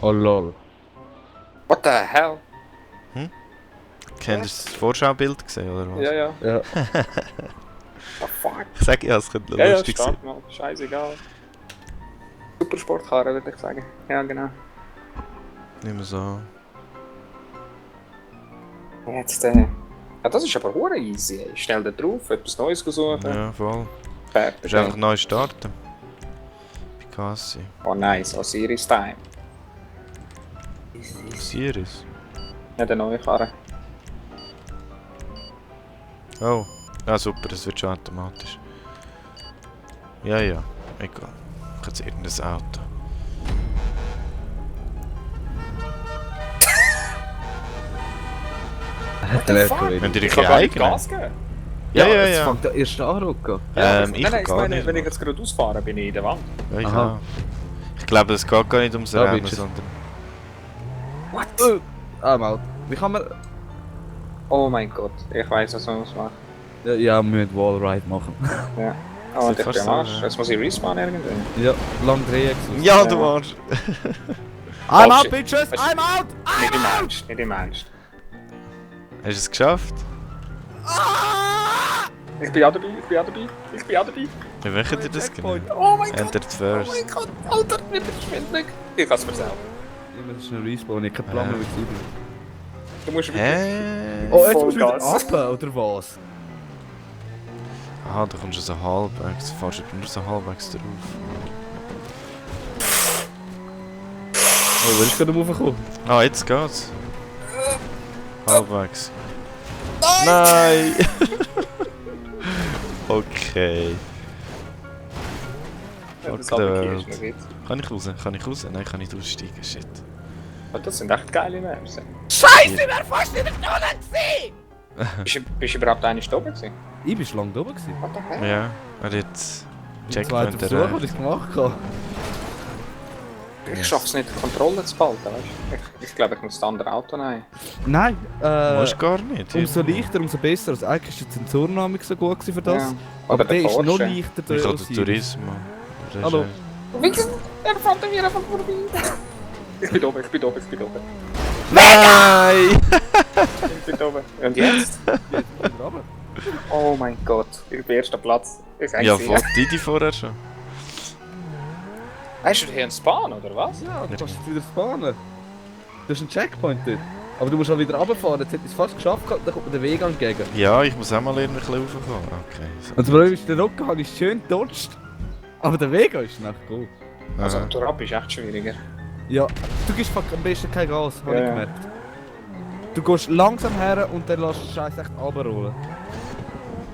Oh lol. What the hell? Habt ihr das Vorschaubild gesehen, oder was? Ja, ja. Ja. Oh fuck. Ich sag ja, es könnte Ja, ja, lustig sein. stark mal. Scheißegal. Super Sportkarre, würde ich sagen. Ja, genau. Nicht mehr so. Jetzt, ja, das ist aber hure easy. Ey. Schnell da drauf, etwas Neues suchen. Ja, voll. Fertig. Du musst einfach neu starten. Picasso. Oh nice, Osiris Time. Sirius. Nicht eine neue Karre. Oh. Ja, super, das wird schon automatisch. Ja, ja. Egal. Ich habe jetzt irgendein Auto. Hat der fuck? LKW. Könnt ihr Ich euch kann gar nicht eigenen? Gas geben. Ja, ja, Jetzt ja. fängt der erste anrucken. Ich nein, ich gar meine, nicht. wenn ich jetzt gerade ausfahre, bin ich in der Wand. Ja, ich Aha. auch. Ich glaube, es geht gar nicht ums Da Rennen, bist du. sondern... What? Mal. Wie kann man... Oh mein Gott, ich weiß, was man muss machen. Ja, wir müssen Wallride machen. Ja. Oh, und ich fast bin am Arsch. so, ja. Jetzt muss ich respawnen irgendwie. Ja, lang Dreieck. Ja, Ja. du Arsch! I'm Oh, out, shit. bitches! I'm out! Nicht im Ernst, nicht im Ernst. Hast du es geschafft? Ich bin auch dabei, ich bin auch dabei, ich bin auch dabei. Wie möchtet ihr das genau? Oh mein Gott, Entered oh first. mein Gott, Alter, wie verschwindlich. Ich kann es mir selber. Ich muss schnell respawnen, ich hab keinen Plan mehr, wie es übrig. Du musst wirklich... Hä? Oh, jetzt musst du wieder Vollgas. ab, oder was? Aha, da kommst du so halbwegs. Du fährst nur so halbwegs drauf. Oh, willst du gerade raufkommen? Ah, jetzt geht's. Halbwegs. Nein! Okay. Ja, das Fuck the Abend hier world. ist noch gut. Kann ich raus? Kann ich raus? Nein, ich kann nicht aussteigen. Shit. Aber das sind echt geile Maps. Scheiße, ich wär fast in der Stunde gewesen! Bist du überhaupt eine Stoppe gewesen? Ich bin schon lange da oben gewesen. What the hell? Ja, er hat jetzt Im zweiten Checkpoint Versuch, erreicht. was ich gemacht habe. Ich schaff's nicht, die Kontrolle zu behalten, weißt du? Ich glaube, ich muss das andere Auto nehmen. Nein, Musst gar nicht. umso leichter, umso besser. Also eigentlich war die Zensurnahme so gut gewesen für das. Ja. Aber der der ist noch Porsche. leichter Ich habe als den hier. Turismo. Das ist, Hallo. Wichsen! Er fährt mir einfach vorbei! Ich bin oben, ich bin oben, ich bin oben. Nein! Ich bin oben. Und jetzt? Jetzt runter. Oh mein Gott, ich bin erster Platz. Ich Ja, vor Didi vorher schon. Hast du hier einen Spawn, oder was? Ja, du kannst jetzt wieder spawnen. Du hast einen Checkpoint dort. Aber du musst auch wieder runterfahren. Jetzt hätte ich es fast geschafft, gehabt, dann kommt mir der Weg entgegen. Ja, ich muss auch mal lernen, ein bisschen raufkommen. Okay. So. Und das Problem ist, den Rücken habe ich schön dodged. Aber der Weg ist nach gut. Also, Aha. der Rap ist echt schwieriger. Ja, du gibst am besten kein Gas, habe Ja, ich ja. gemerkt. Du gehst langsam her und dann lässt du den Scheiß echt runterrollen.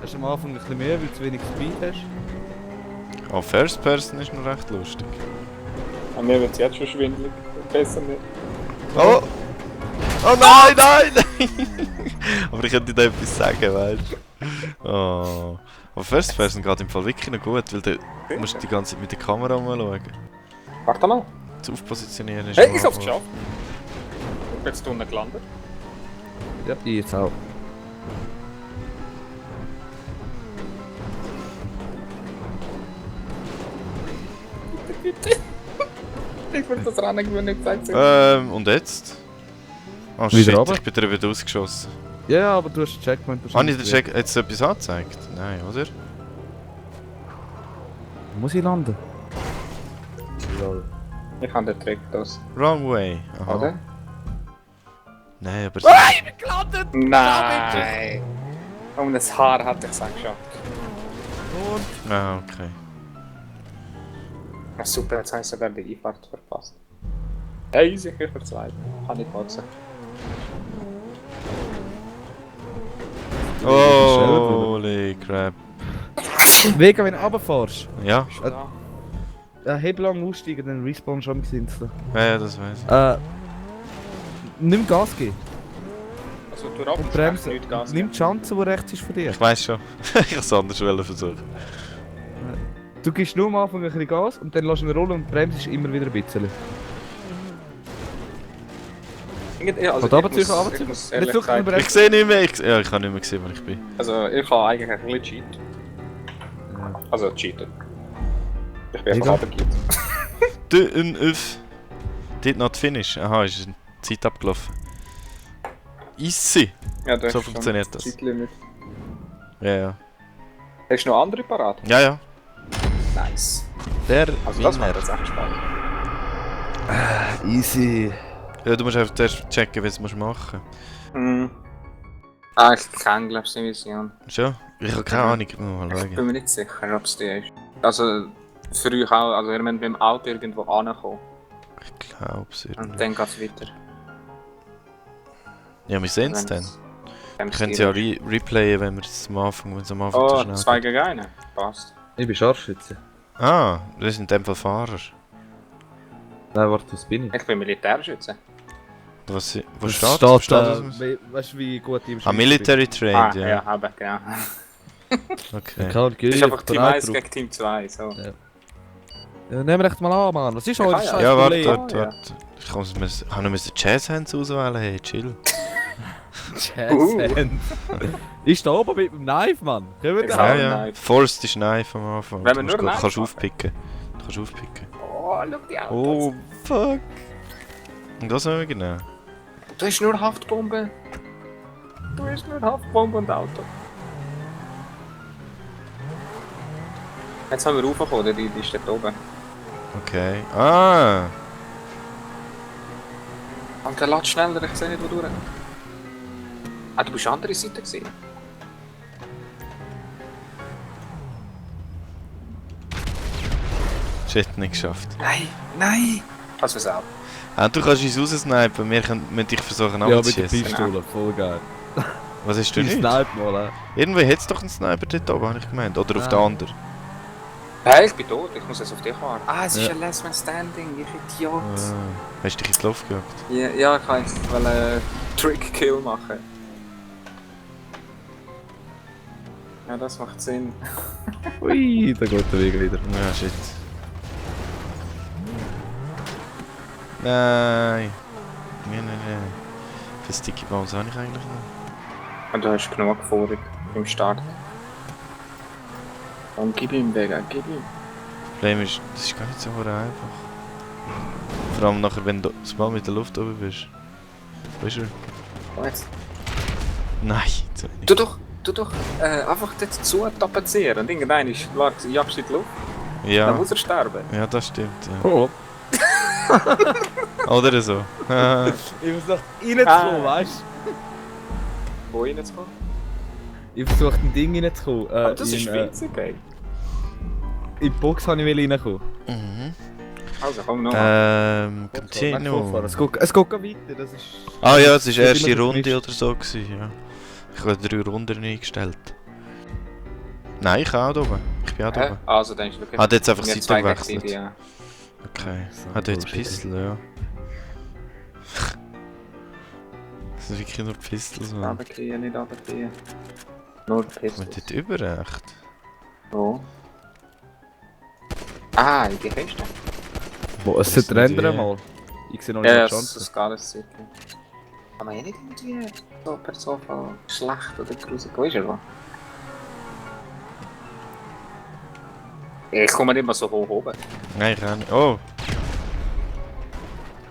Hast am Anfang ein bisschen mehr, weil du zu wenig Speed hast. Oh, First Person ist noch recht lustig. An mir wird es jetzt schon schwindelig. Besser nicht. Oh! Oh nein, nein, nein! Aber ich könnte dir etwas sagen, weißt du? Oh. Aber First Person geht im Fall wirklich noch gut, weil du musst die ganze Zeit mit der Kamera umschauen. Warte mal. Das Aufpositionieren ist Hey, am ich hab's Anfang- geschafft. Ich bin jetzt unten gelandet. Ja, ich jetzt auch. Ich würde das Rennen gewinnen, nicht gesagt. Und jetzt? Oh Wieder shit, runter? ich bin dir wieder ausgeschossen. Ja, aber du hast den Checkpoint Habe ich den Check jetzt etwas angezeigt? Nein, oder? Muss ich landen? Ich habe den Trick das. Wrong way. Aha. Oder? Nein, aber... Ich bin gelandet! Nein! Um das Haar hat ich es auch geschafft. Ah, okay. Ja, super, jetzt habe ich sogar die Einfahrt verpasst. Ja, easy, ich bin verzweifelt. Kann nicht boxen. Holy crap. Wegen, wenn du runterfährst. Ja, Heb lang aussteigen, dann respawn schon im Insel. ja, das weiß ich. Nimm Gas geben Also, du rappst und bremse. nicht Gas. Nimm die Chance, die rechts ist von dir. Ich weiß schon. Ich wollte es anders versuchen. Du gibst nur am Anfang ein bisschen Gas und dann lässt du ihn rollen und bremst immer wieder ein bisschen. Ja, also Oder ich runterziehen, muss, runterziehen. ich muss Jetzt ehrlich drückt man gesagt, Ich sehe nicht mehr. Ja, ich habe nicht mehr gesehen, wo ich bin. also ich habe eigentlich ein bisschen cheat. Also cheaten. Ich bin einfach Egal. runtergekippt. DNF. Did not finish. Aha, ist eine Zeit abgelaufen. Easy! Ja, du So hast schon funktioniert das. Zeitlimit. Ja, ja. Hast du noch andere parat? Ja, ja. Nice. Der Also das Winner. wäre jetzt echt spannend. Easy. Ja, du musst einfach zuerst checken, was du machen musst. Ah, ich kenne glaube ich die Mission. Schon? Ich habe keine Ahnung. Mal Ich schauen. bin mir nicht sicher, ob es die ist. Also, für euch auch, also ihr müsst mit dem Auto irgendwo ankommen. Ich glaube es Und irgendwie. dann geht es weiter. Ja, wir sehen es dann. Wir können es ja ja replayen, wenn wir es am Anfang, wenn es am Anfang zu Oh, schnell 2 geht. gegen 1. Passt. Ich bin Scharfschütze. Ah, das sind in dem Fall Fahrer. Nein, warte, was bin ich? Ich bin Militärschütze. Was steht? Wo Es steht? steht, Wo steht das? weißt du, wie gut ich im Ah, Schießen Military Trained, ja, ja. aber genau. bin? Okay. Kann Das ist einfach Team 1 gegen Team 2. So. Ja. Ja, nehmen wir echt mal an, Mann. Was ist euer Ja, scheiß Ja, warte, Problem? warte, warte. Ich kann noch Jazzhands auswählen, hey, chill. Jazzhand. Ist da oben mit dem Knife, Mann. Können wir Ich da? auch. Ja, ja. Knife. Forced ist Knife am Anfang. Wenn wir Du nur Knife kannst machen. aufpicken. Du kannst aufpicken. Oh, schau die Autos. Oh, fuck. Und was haben wir genau? Du hast nur Haftbombe. Du hast nur Haftbombe und Auto. Jetzt haben wir raufgekommen, die ist dort oben. Okay. Ah! Und der lädt schneller, ich sehe nicht, wo du durch. Ah, du bist an der anderen Seite gesehen. Shit, nicht geschafft. Nein, nein! Was für auch. Ah, du kannst uns raussnipen, wir können dich versuchen Ja, mit der abzuschießen. Pistole. Voll geil. Was hast du Ich nicht? snipe mal, Irgendwie hat es doch einen Sniper dort oben, habe ich gemeint. Oder auf Ah. der anderen. Hey, ich bin tot, ich muss jetzt auf dich warten. Ah, es ist Ja. ein Last Man Standing, ich Idiot. Ah. Hast du dich ins Luft gejagt? Ja, ja, ich kann jetzt einen Trick-Kill machen. Ja, das macht Sinn. Ui, da geht der Weg wieder. Ja, shit. Nein. Nein. Für Sticky Bombs habe ich eigentlich noch. Und du hast genug Erfahrung im Start. Und gib ihm, Vega, gib ihm. Das Problem ist, das ist gar nicht so einfach. Vor allem nachher, wenn du mal mit der Luft oben bist. Weißt du? Oh, jetzt. Nein, zu wenig. Tu doch einfach dort zu tapezieren und irgendein jagst du in die Luft. Dann Ja, muss er sterben. ja, das stimmt. Ja. Oh, Oder so. ich versuche reinzukommen, Ah. weißt du? Wo reinzukommen? Ich versuche ein Ding reinzukommen. Aber das ist witzig, ey. In die Box habe ich reinkommen. Mhm. Also komm nochmal. Continue. Es geht gerade weiter, das ist... Ah ja, es war Das erste immer so Runde gemischt. oder so. Gewesen, ja. Ich habe 3 Runden eingestellt. Nein, ich auch da oben. Ich bin auch da oben. Also dann ist wirklich... Hat jetzt einfach wir Seite zwei gegen gewechselt. die, ja. Okay. So, Hat jetzt Bullshit. Pistol, ja. Das sind wirklich nur Pistols, man. Runtergehen, nicht runtergehen. Nur Kommt Pistols. dort über, echt? Wo? Ah, in die Kiste. Boah, es Das sollte rendern sind die- mal. Ich sehe noch nicht Ja, mal ja, die das Chance. ist gar nicht sicher. Kann man ja nicht irgendwie so per Sofa schlecht oder gruselig. Wo ist er? Ich komme nicht mal so hoch oben. Nein, ich auch nicht. Oh!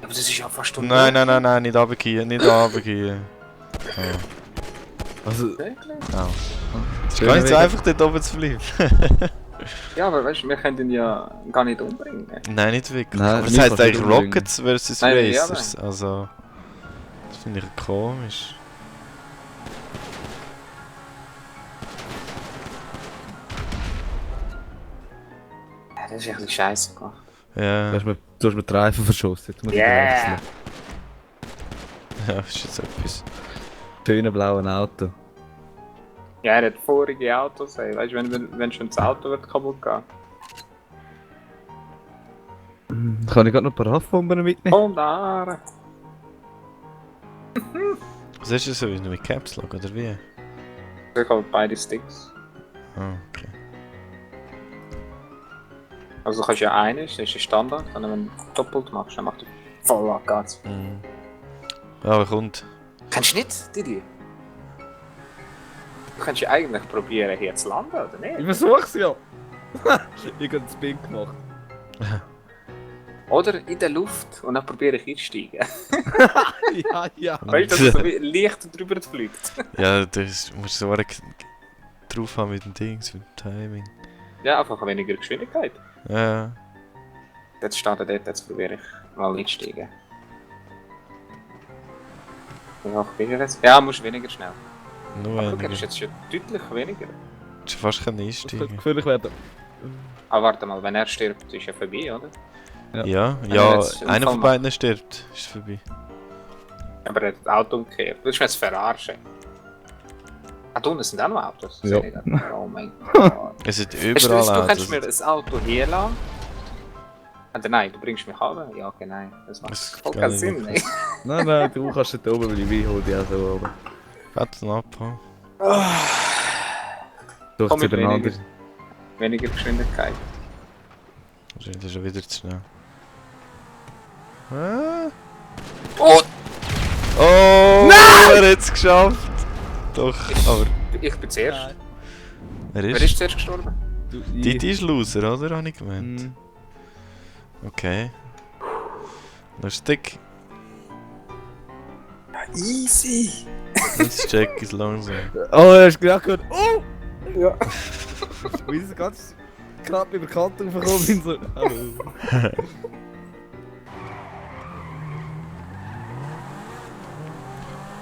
Aber das ist ja fast Nein, nicht runtergehen, nicht runtergehen. Also, Wirklich? Oh. Es ist gar nicht so einfach, dort oben zu bleiben. Ja, aber weißt du, wir können ihn ja gar nicht umbringen. Nein, nicht wirklich. Nein, Aber es mich heisst kannst du eigentlich nicht umbringen. Rockets versus Nein, ja, Racers. Also. Das finde ich komisch. Ja, das ist ein bisschen scheiße gemacht. Ja, du hast mir die Reifen verschossen. Jetzt muss ich Yeah! wechseln. ja, ist jetzt etwas. Schöne blauen Auto. Ja, er hat vorige Autos, ey. Weißt du, wenn schon das Auto wird kaputt gehen. Kann ich gerade noch ein paar Haftbomben mitnehmen? Und da. Was ist das so? Ist mit Caps Lock oder wie? Ich habe beide Sticks. Ah, okay. Also du kannst ja einen, das ist der Standard, und wenn du doppelt machst, dann macht er voll Abgas. Mhm. Ja, aber kommt. Kennst du nicht, Didi? Du kannst ja eigentlich probieren, hier zu landen, oder Ich nicht? versuch's ja! Ich hab den Spin gemacht. Oder in der Luft und dann probiere ich einzusteigen. Ja. Weißt du, dass es so wie leicht drüber fliegt? Ja, das musst du so drauf haben mit dem Dings, mit dem Timing. Ja, einfach weniger Geschwindigkeit. Ja. Jetzt steht er dort, jetzt probiere ich mal einzusteigen. Wie hoch bin ich jetzt? Ja, musst weniger schnell. Nur Aber du weniger. gehst jetzt schon deutlich weniger. Du fast kein Das einsteigen. könnte gefährlich werden. Aber warte mal, wenn er stirbt, ist er vorbei, oder? Ja, Wenn er ja, jetzt einen einer Unfall von beiden stirbt, ist vorbei. Aber er hat das Auto umgekehrt. Das ist mir jetzt verarschen. Ah, da unten sind auch noch Autos. Ja. Sehe ich gerade. Oh mein Gott. Es sind Weißt du, überall du kannst Autos. mir das Auto hier lassen. Oder nein, du bringst mich runter? Ja, okay, nein. Das macht Das voll kann keinen ich Sinn. nicht. Ey. Nein, du kannst nicht oben, weil ich hole dich auch so oben. Warte ab, ha? Durch Komm mit zueinander. Weniger Geschwindigkeit. Wahrscheinlich ist er wieder zu schnell. Ah. Oh! Oh! Nein! Er hat es geschafft! Doch, aber... Ich bin zuerst. Er Wer ist... ist zuerst gestorben? Didi ist Loser, oder? Habe ich gemeint. Mhm. Okay. Lustig. Easy! Jetzt check ist langsam. Oh, hast du gerade gehört? Oh! Ja. Wie ist es ganz knapp über die Kante aufgekommen bin, so... Hallo.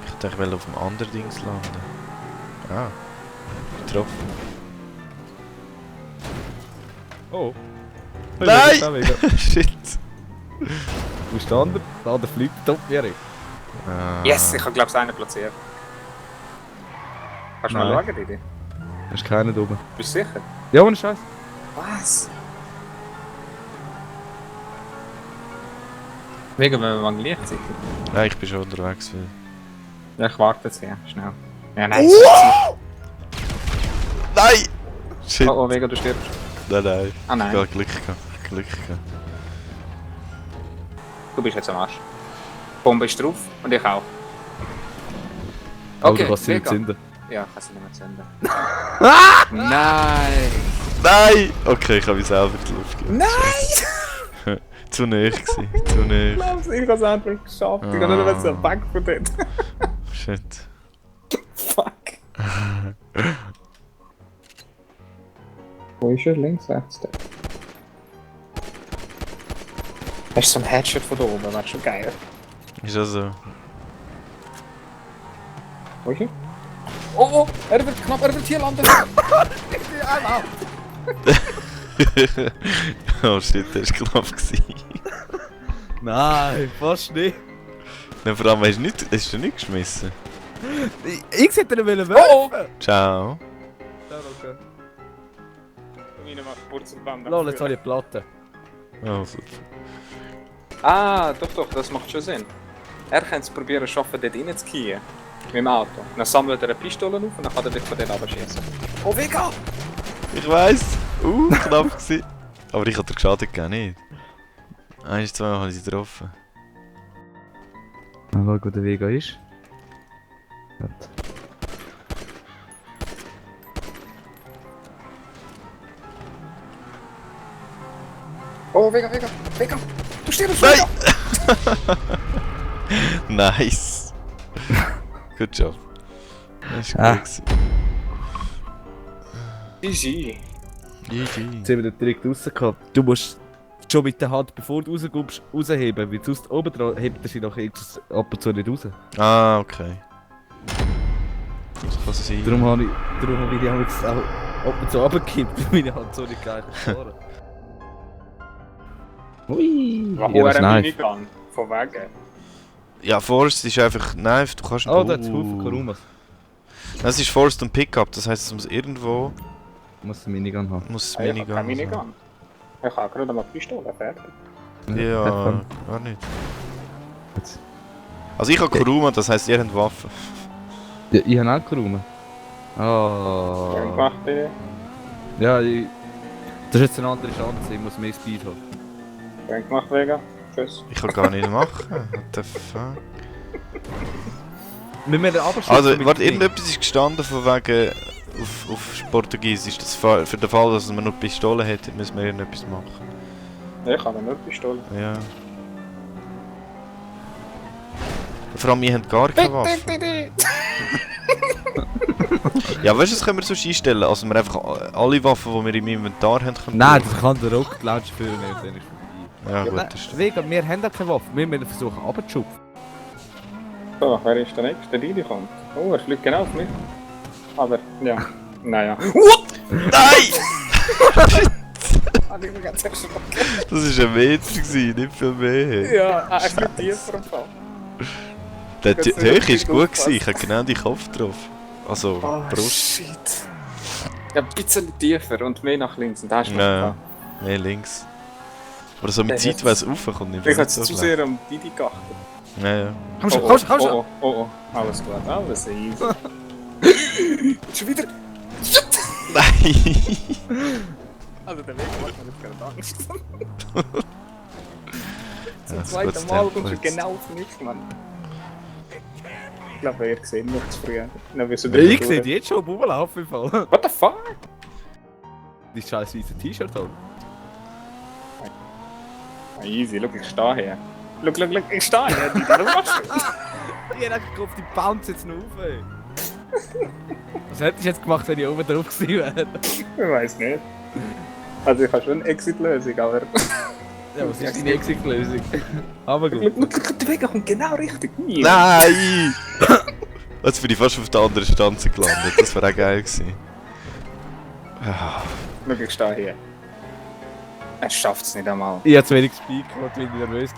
Ich dachte, ich will auf dem anderen Dings landen. Ah. Getroffen. Oh. Nein! Shit. Wo ist der andere? Der andere fliegt top, Jerry. Ah. Yes, ich habe glaube ich einen platziert. Kannst du mal Nein. schauen, Didi? Da ist keiner da oben. Bist du sicher? Ja, ohne Scheiß. Was? Wegen, wenn wir mal gleichzeitig. Nein, ich bin schon unterwegs. Weil... Ja, ich warte jetzt hier, schnell. Ja, nein. Nein! Shit. Oh, Vega, du stirbst. Nein, nein. Ah nein, Ich habe Glück gehabt. Glück gehabt. du bist jetzt am Arsch. Die Bombe ist drauf und ich auch. Aber Okay, du kannst sie nicht Vega. zünden. Ja, ich kann sie nicht mehr zünden. Nein! Nein! Okay, ich habe mich selber in die Luft gegeben. Nein! Zu nahe gewesen. Zu nahe. Ich habe es einfach geschafft. Ich habe nicht mehr weg von dort. Shit. Fuck. Wo ist er? Links, rechts? Dort. Das ist so ein Headshot von da oben, das ist schon geil. Ist also... Wo ist er? Oh, oh, er wird knapp, er wird hier landen. Oh shit, der war knapp gewesen. Nein, fast nicht. Nein, vor allem hast du nicht geschmissen. Ich hätte ihn wollen Oh, werfen. Ciao. Lol, jetzt habe ich eine Platte. Oh, super. Ah, doch, das macht schon Sinn. Er kann es probieren, schaffen, dort reinzugehen. Mit dem Auto. Dann sammelt er eine Pistole auf und dann kann er dich von dort abschießen. Oh, Vega! Ich weiss. Knapp gewesen. Aber ich hatte geschadet gar nicht. Eins, zweimal habe ich sie getroffen. Mal schauen, wo der Vega ist. Warte. Oh, Vega! Du stirbst! Nein! Vega! Nice. Good job. Das war Ah. gut gewesen. GG. GG. Jetzt haben wir den direkt rausgehabt. Du musst schon mit der Hand, bevor du rauskommst, rausheben. Weil sonst oben dran hebt er sich nachher ab und zu nicht raus. Ah, okay. Das kann sein. Darum habe ich die jetzt auch ab und zu runtergekippt, weil meine Hand so nicht geil gefahren. Ui! Warum Ja, er das ein Knife. Minigun? Von wegen. Ja, Forst ist einfach... Nein, du kannst... Oh, da hat es Haufen Karumas. Das ist Forst und Pickup, das heisst, es muss irgendwo... Muss ein Minigun haben. Muss Ah, ich habe Minigun keine sein. Minigun. Ich habe gerade mal Pistole, fertig. Ja, Davon. gar nicht. Jetzt. Also ich habe Kuruma, das heisst, ihr habt Waffen. Ja, ich habe auch Karumas. Schön Oh. gemacht, bitte. Ja, das ist jetzt eine andere Chance, ich muss mehr Speed haben. Schön gemacht, Vega. Tschüss. Ich kann gar nicht machen. What the fuck? Wir müssen abschließen Also, mit warte, dem Ding. irgendetwas ist gestanden von wegen... Auf Portugiesisch, das für den Fall, dass man nur Pistole hätte, müssen wir irgendetwas machen. Ich habe nur Pistole. Ja. Vor allem, wir haben gar keine Waffe. Ja, weißt du, das können wir sonst einstellen, also wir einfach alle Waffen, die wir im Inventar haben, können Nein, brauchen. das kann der Rocket Launcher führen, dann ist vorbei. Ja, gut, das stimmt. Wegen, wir haben ja keine Waffe, wir müssen versuchen abzuschupfen. So, wer ist der Nächste, der reinkommt? Oh, er fliegt genau auf mich. Aber, ja. Naja. Nein! Ah, ich bin ganz erschrocken. Das war ein Meter, gewesen, nicht viel mehr. Ja, er fliegt tiefer im Fall. Die Jetzt Höhe nicht war gut, aufpassen. ich hatte genau die Kopf drauf. Also, Oh, Brust. shit. Ja, ein bisschen tiefer und mehr nach links. Und da ist noch Ja, mehr links. Oder so mit Der Zeitweise raufkommt nicht Ich habe so zu schlecht. sehr um Didi geachtet. Ja, ja. Komm schon, Oh, komm schon, komm schon! oh, oh, oh, oh. Alles gut, alles easy. Schon wieder. Nein! Also der Weg macht mir nicht gerade Angst. Ja, Zum das zweiten gutes Mal Tempo kommst du jetzt. genau auf mich, Mann. Ich glaube, ihr seht mich zu früh. Dann wirst du Ja, ich sehe die jetzt schon rumlaufen im Fall. What the fuck? Die scheiß weiße T-Shirt an. Ah, easy, schau, ich stehe hier. Schau, ich stehe hier. Was machst du? Ich hab auf die Bounce jetzt noch auf, ey. Was hätte ich jetzt gemacht, wenn ich oben drauf gewesen wäre? Ich weiß nicht. Also ich habe schon eine Exit-Lösung, aber... Ja, was ist deine Exit-Lösung? Aber gut. Der Weg kommt genau richtig. Nein! Jetzt bin ich fast auf der anderen Stanze gelandet, das wäre auch geil gewesen. Ah, Schau, ich stehe hier. Er schafft es nicht einmal. Ich hab zu wenig Speed gemacht, weil ich nervös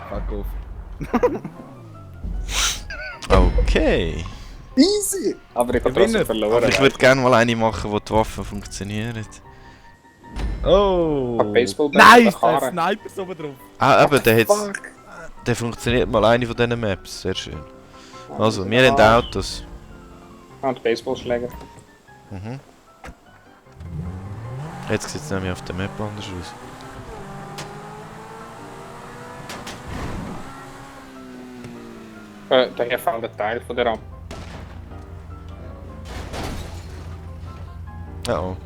war. Fuck off. Okay. Easy! Aber ich habe trotzdem Gewinner. verloren. Aber ich würde gerne mal eine machen, wo die Waffen funktionieren. Oh! Ein Baseballball Nice! mit Der Karre. Sniper ist oben drauf. Ah, eben, der, Fuck! der funktioniert mal eine von diesen Maps, sehr schön. Also, wir haben Autos. Und Baseballschläger. Mhm. Jetzt sieht es nämlich auf der Map anders aus. Daher fällt ein Teil von der Rampe. Ja, oh.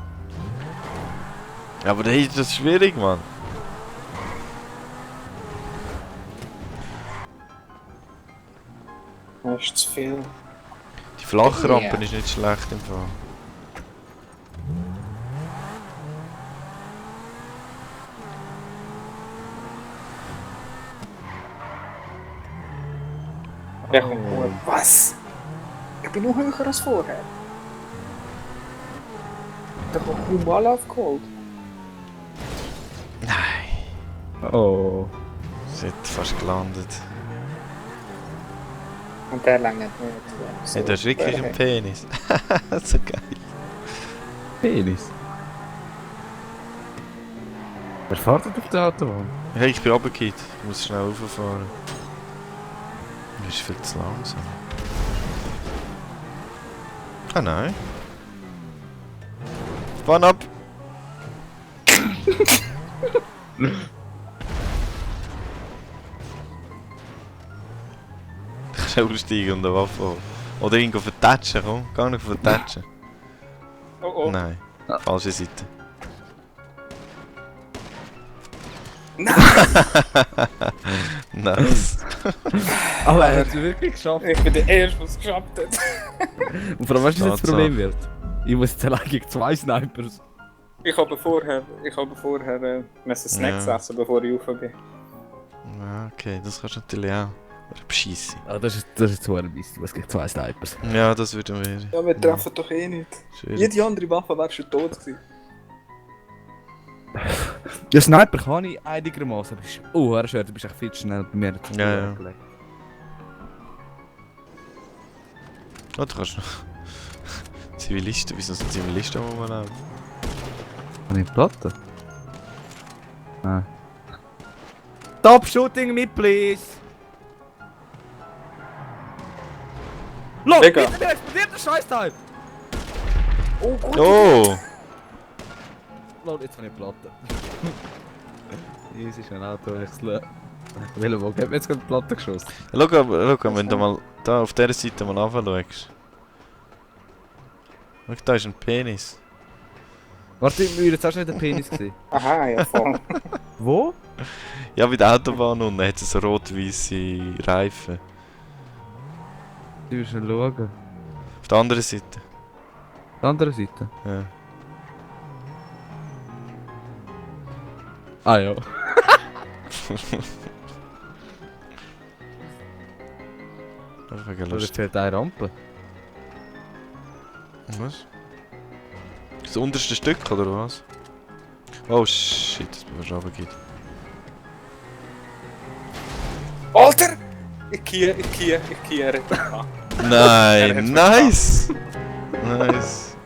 Ja, aber hey, das ist schwierig, Mann. Das ist zu viel. Die flache Rampe Ja. ist nicht schlecht im Fall. Der kommt gut. Was? Ich bin noch höher als vorher. Der kommt kaum mal aufgeholt. Nein. Oh. Sie hat fast gelandet. Und der langt nicht. Hey, der ist wirklich ein Penis. So geil. Penis. Wer fährt denn auf der Autobahn? Hey, ich bin runtergefallen. Ich muss schnell rauffahren. Das ist viel zu langsam. Ah nein. Fahren ab! Ich kann aussteigen und eine Waffe holen. Oder irgendwo vertatschen, komm. Gar nicht vertatschen. Oh oh. Nein, falsche Seite. Nein! Nice. Aber er hat es wirklich geschafft. Ich bin der Erste, der es geschafft hat. Und vor allem, weißt du, was das Tatsache. Problem wird? Ich muss jetzt allein gegen 2 Snipers. Ich habe vorher müssen Snacks Ja. essen, bevor ich rauf bin. Ja, okay, das kannst du natürlich auch. Oder beschissen. Ah, das ist zu ein bisschen, was gegen 2 Snipers. Ja, das würde mir. Ja, wir treffen doch eh nicht. Schwierig. Jede andere Waffe wäre schon tot gewesen. Ja, Sniper kann ich einigermaßen, aber schwer, du bist echt viel zu schnell bei mir. Ja, ja. Oh, du kannst noch. Zivilisten, wieso sind Zivilisten rumlaufen? Kann ich Platte? Nein. Stop shooting me, please! Look, Digga. hinter mir explodiert der Scheißteil! Oh Gott! Oh! Look, jetzt habe ich Platte. Easy, schnell Auto wechseln. Welcher Bock hat mir jetzt gerade die Platte geschossen? Schau, wenn du mal da auf dieser Seite mal anschaust. Schau, da ist ein Penis. Warte, wir jetzt auch schon den Penis gesehen. Aha, ja voll. Wo? Ja, bei der Autobahn unten hat es so rot-weiße Reifen. Du wirst schon schauen. Auf der anderen Seite. Die andere Seite. Ja. Ah ja. Einfach wegen Oder Lust. fehlt eine Rampe. Was? Das unterste Stück, oder was? Oh shit, das was runter geht. Alter! Ich kehre. Ah. Nein, nice! Nice!